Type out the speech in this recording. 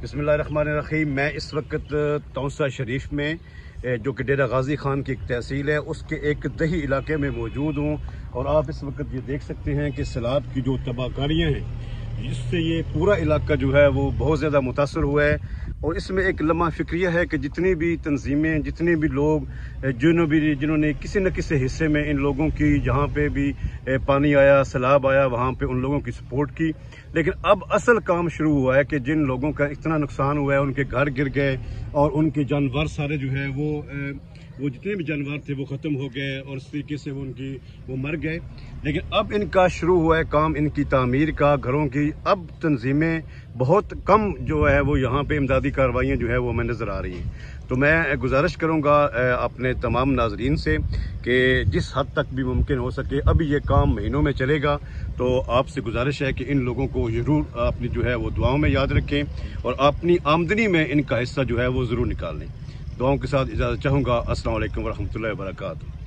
बिस्मिल्लाहिर्रहमानिर्रहीम। मैं इस वक्त तौसा शरीफ में जो कि डेरा गाजी खान की एक तहसील है उसके एक दही इलाके में मौजूद हूँ। और आप इस वक्त ये देख सकते हैं कि सैलाब की जो तबाहकारियाँ हैं जिससे ये पूरा इलाका जो है वो बहुत ज़्यादा मुतासर हुआ है। और इसमें एक लम्हा फिक्रिया है कि जितनी भी तंजीमें, जितने भी लोग जिन्होंने किसी न किसी हिस्से में इन लोगों की जहाँ पे भी पानी आया, सैलाब आया, वहाँ पे उन लोगों की सपोर्ट की। लेकिन अब असल काम शुरू हुआ है कि जिन लोगों का इतना नुकसान हुआ है, उनके घर गिर गए और उनके जानवर सारे जो है वो जितने भी जानवर थे वो ख़त्म हो गए और इस तरीके से वो मर गए। लेकिन अब इनका शुरू हुआ है काम, इनकी तामीर का, घरों की। अब तंजीमें बहुत कम जो है वो यहाँ पे इमदादी कार्रवाइयाँ जो है वो हमें नज़र आ रही हैं। तो मैं गुजारिश करूँगा अपने तमाम नाजरीन से कि जिस हद तक भी मुमकिन हो सके, अभी ये काम महीनों में चलेगा, तो आपसे गुजारिश है कि इन लोगों को ज़रूर अपनी जो है वो दुआओं में याद रखें और अपनी आमदनी में इनका हिस्सा जो है वो ज़रूर निकाल लें। दुआओं के साथ इजाज़त चाहूँगा। अस्सलाम वालेकुम वरहमतुल्लाहि वबरकातुहू।